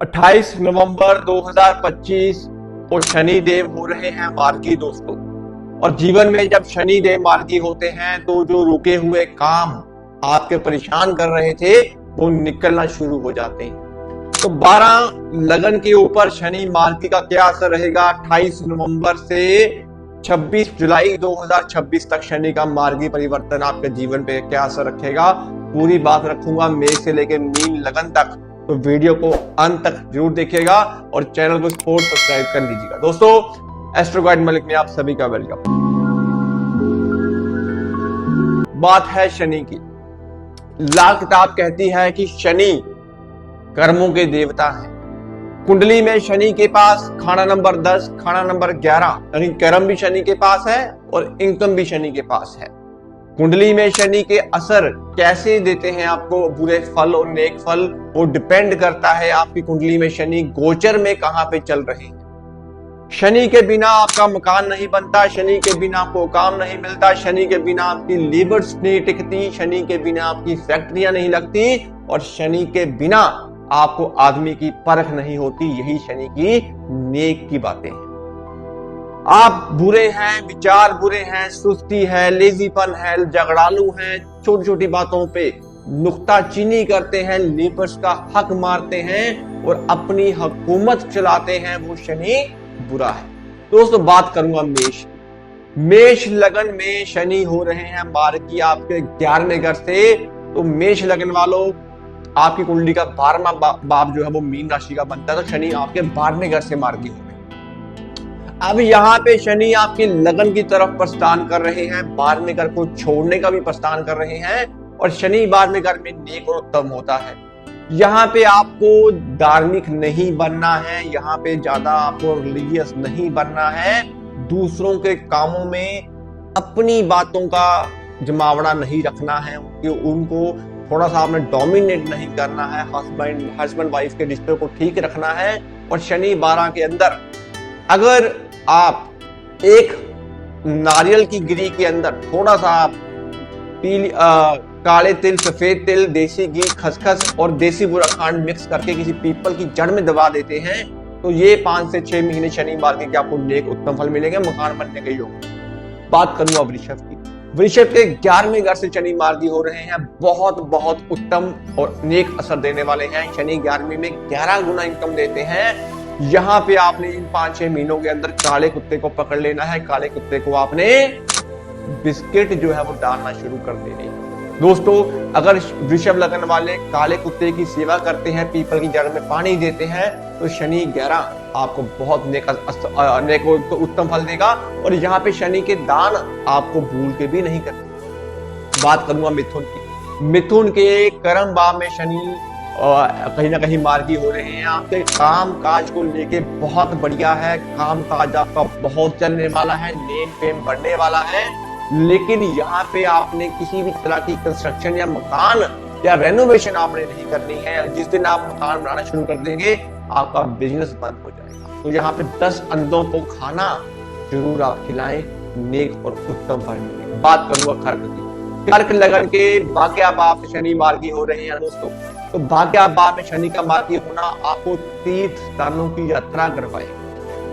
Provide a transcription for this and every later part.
28 नवंबर 2025 को शनि देव हो रहे हैं मार्गी दोस्तों। और जीवन में जब शनि देव मार्गी होते हैं तो जो रुके हुए काम आपके परेशान कर रहे थे वो निकलना शुरू हो जाते हैं। तो 12 लगन के ऊपर शनि मार्गी का क्या असर रहेगा 28 नवंबर से 26 जुलाई 2026 तक शनि का मार्गी परिवर्तन आपके जीवन पे क्या असर रखेगा, पूरी बात रखूंगा मेष से लेकर मीन लगन तक। तो वीडियो को अंत तक जरूर देखिएगा और चैनल को सब्सक्राइब कर लीजिएगा। दोस्तों एस्ट्रो गाइड मलिक में आप सभी का वेलकम। बात है शनि की। लाल किताब कहती है कि शनि कर्मों के देवता हैं। कुंडली में शनि के पास खाना नंबर 10, खाना नंबर 11, यानी कर्म भी शनि के पास है और इनकम भी शनि के पास है। कुंडली में शनि के असर कैसे देते हैं आपको बुरे फल और नेक फल, वो डिपेंड करता है आपकी कुंडली में शनि गोचर में कहां पे चल रहे हैं। शनि के बिना आपका मकान नहीं बनता, शनि के बिना आपको काम नहीं मिलता, शनि के बिना आपकी लीवर्स नहीं टिकती, शनि के बिना आपकी फैक्ट्रियां नहीं लगती और शनि के बिना आपको आदमी की परख नहीं होती। यही शनि की नेक की बातें हैं। आप बुरे हैं, विचार बुरे हैं, सुस्ती है, लेजीपन है, झगड़ालू हैं, छोटी छोटी बातों पे नुक्ताचीनी करते हैं, लीपर्स का हक मारते हैं और अपनी हुकूमत चलाते हैं, वो शनि बुरा है। दोस्तों बात करूंगा मेष लगन में शनि हो रहे हैं मार्गी आपके 11वें घर से। तो मेष लगन वालों आपकी कुंडली का 12वां बाप जो है वो मीन राशि का बनता है, तो शनि आपके 12वें घर से मार्गी हो रहे हैं। अब यहाँ पे शनि आपकी लगन की तरफ प्रस्थान कर रहे हैं, 12वें घर को छोड़ने का भी प्रस्थान कर रहे हैं और शनि 12वें घर में नेक और उत्तम होता है। यहाँ पे आपको धार्मिक नहीं बनना है, यहाँ पे ज्यादा आपको रिलीजियस नहीं बनना है, दूसरों के कामों में अपनी बातों का जमावड़ा नहीं रखना है, उनको थोड़ा सा आपने डोमिनेट नहीं करना है, हस्बैंड वाइफ के रिश्ते को ठीक रखना है। और शनि 12 के अंदर अगर आप एक नारियल की गिरी के अंदर थोड़ा सा आप काले तिल, सफेद तिल, देसी घी, खसखस और देसी बुरा खांड मिक्स करके किसी पीपल की जड़ में दबा देते हैं तो ये 5 से 6 महीने शनि मार्गी के आपको नेक उत्तम फल मिलेंगे, मकान बनने के योग। बात करूंगा वृषभ की। वृषभ के 11वें घर से शनि मार्गी हो रहे हैं, बहुत बहुत उत्तम और नेक असर देने वाले हैं। शनि 11वें में 11 गुना इनकम देते हैं। यहाँ पे आपने इन 5-6 महीनों के अंदर काले कुत्ते को पकड़ लेना है, काले कुत्ते को आपने बिस्किट जो है वो डालना शुरू कर देनी है। दोस्तों अगर वृषभ लगन वाले काले कुत्ते की सेवा करते हैं, पीपल की जड़ में पानी देते हैं, तो शनि 11 आपको बहुत नेक उत्तम फल देगा। और यहाँ पे शनि के दान आपको भूल के भी नहीं करते। बात करूंगा मिथुन की। मिथुन के कर्म भाव में शनि कहीं ना कहीं मार्गी हो रहे हैं। आपके काम काज को लेके बहुत बढ़िया है, काम काज आपका बहुत चलने वाला है, नेम फेम बढ़ने वाला है। लेकिन यहाँ पे आपने किसी भी तरह की कंस्ट्रक्शन या मकान या रेनोवेशन आपने नहीं करनी है। जिस दिन आप मकान बनाना शुरू कर देंगे आपका बिजनेस बंद हो जाएगा। तो यहाँ पे 10 अंधों को खाना जरूर आप खिलाएं, नेक और उत्तम फल मिलेगा। बात करूंगा कर्क की। कर्क लगन के भाग्य भाव से शनि मार्गी हो रहे हैं दोस्तों। तो भाग्य भाव में शनि का मार्गी होना आपको तीर्थ स्थानों की यात्रा करवाएगा,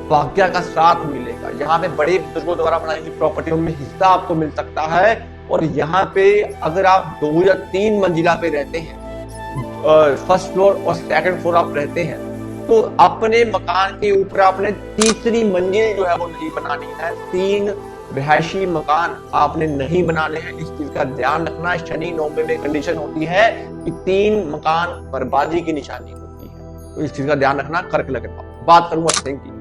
भाग्य का साथ मिलेगा। यहाँ पे बड़े बुजुर्गों द्वारा बनाई हुई प्रॉपर्टियों में हिस्सा आपको मिल सकता है। और यहाँ पे अगर आप 2 या 3 मंजिला पे रहते हैं, फर्स्ट फ्लोर और सेकंड फ्लोर आप रहते हैं, तो अपने मकान के ऊपर आपने तीसरी मंजिल जो है वो नहीं बनानी है। 3 रिहायशी मकान आपने नहीं बनाने हैं, इस चीज का ध्यान रखना। शनि 9वें में कंडीशन होती है कि 3 मकान बर्बादी की निशानी होती है, तो इस चीज का ध्यान रखना कर्क लगन का। बात करूंगा सिंह की।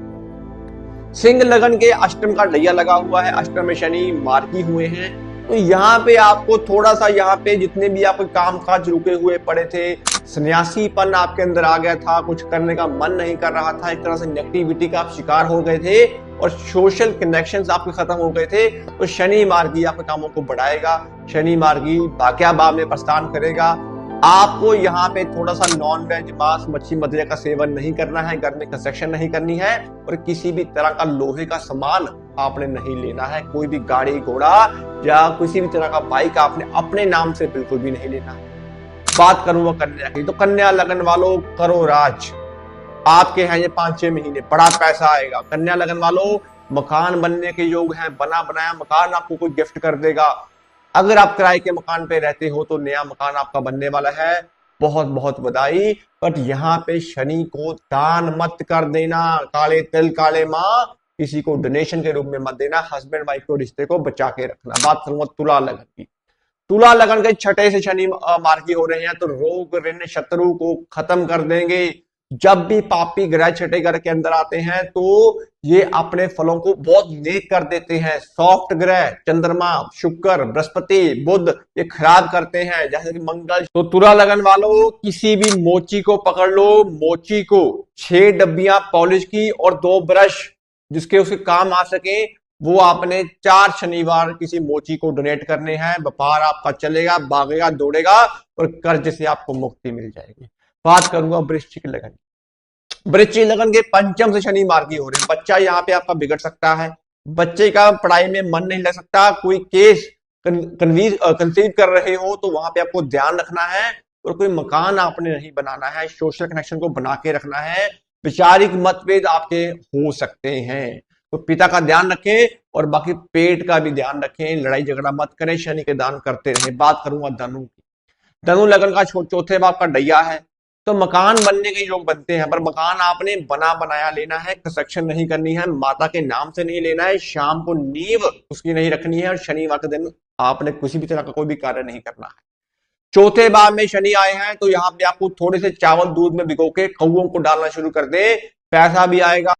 सिंह लगन के अष्टम का ढैया लगा हुआ है, अष्टम में शनि मार्गी हुए हैं। तो यहाँ पे आपको थोड़ा सा यहाँ पे जितने भी आपके काम काज रुके हुए पड़े थे, सन्यासीपन आपके अंदर आ गया था, कुछ करने का मन नहीं कर रहा था, एक तरह से नेगेटिविटी का आप शिकार हो गए थे और सोशल कनेक्शंस आपके खत्म हो गए थे, तो शनि मार्गी आपके कामों को बढ़ाएगा। शनि मार्गी भाग्य भाव में प्रस्थान करेगा। आपको यहाँ पे थोड़ा सा नॉन वेज, मांस, मच्छी, मदिरा का सेवन नहीं करना है, घर में कंस्ट्रक्शन नहीं करनी है और किसी भी तरह का लोहे का सामान आपने नहीं लेना है। कोई भी गाड़ी घोड़ा या किसी भी तरह का बाइक आपने अपने नाम से बिल्कुल भी नहीं लेना है। बात करूंगा कन्या की, तो कन्या लगन वालों करो राज। आपके हैं ये 5-6 महीने, बड़ा पैसा आएगा। कन्या लगन वालों, मकान बनने के योग है, बना बनाया मकान आपको कोई गिफ्ट कर देगा। अगर आप किराए के मकान पे रहते हो तो नया मकान आपका बनने वाला है, बहुत बहुत बधाई। बट यहाँ पे शनि को दान मत कर देना, काले तिल काले माँ, किसी को डोनेशन के रूप में मत देना। हस्बैंड वाइफ को रिश्ते को बचा के रखना। बात करूंगा तुला लगन की। तुला लगन के छठे से शनि मार्गी हो रहे हैं, तो रोग ऋण शत्रु को खत्म कर देंगे। जब भी पापी ग्रह छठे घर के अंदर आते हैं तो ये अपने फलों को बहुत नेक कर देते हैं। सॉफ्ट ग्रह चंद्रमा, शुक्र, बृहस्पति, बुध ये खराब करते हैं, जैसे कि मंगल। तो तुला लगन वालों, किसी भी मोची को पकड़ लो, मोची को 6 डब्बियां पॉलिश की और 2 ब्रश जिसके उसके काम आ सके, वो आपने 4 शनिवार किसी मोची को डोनेट करने हैं। व्यापार आपका चलेगा, भागेगा, दौड़ेगा और कर्ज से आपको मुक्ति मिल जाएगी। बात करूंगा वृश्चिक लगन। वृश्चिक लगन के पंचम से शनि मार्गी हो रहे हैं। बच्चा यहाँ पे आपका बिगड़ सकता है, बच्चे का पढ़ाई में मन नहीं लग सकता, कोई केस कंसीव कर रहे हो तो वहां पे आपको ध्यान रखना है। और कोई मकान आपने नहीं बनाना है, सोशल कनेक्शन को बना के रखना है। वैचारिक मतभेद आपके हो सकते हैं, तो पिता का ध्यान रखें और बाकी पेट का भी ध्यान रखें। लड़ाई झगड़ा मत करें, शनि के दान करते रहें। बात करूंगा धनु की। धनु लगन का चौथे भाव का डैया है, तो मकान बनने के योग बनते हैं, पर मकान आपने बना बनाया लेना है, कंस्ट्रक्शन नहीं करनी है, माता के नाम से नहीं लेना है, शाम को नींव उसकी नहीं रखनी है और शनिवार के दिन आपने किसी भी तरह का कोई भी कार्य नहीं करना है। चौथे भाव में शनि आए हैं, तो यहाँ पे आपको थोड़े से चावल दूध में भिगो के कौओं को डालना शुरू कर दे, पैसा भी आएगा।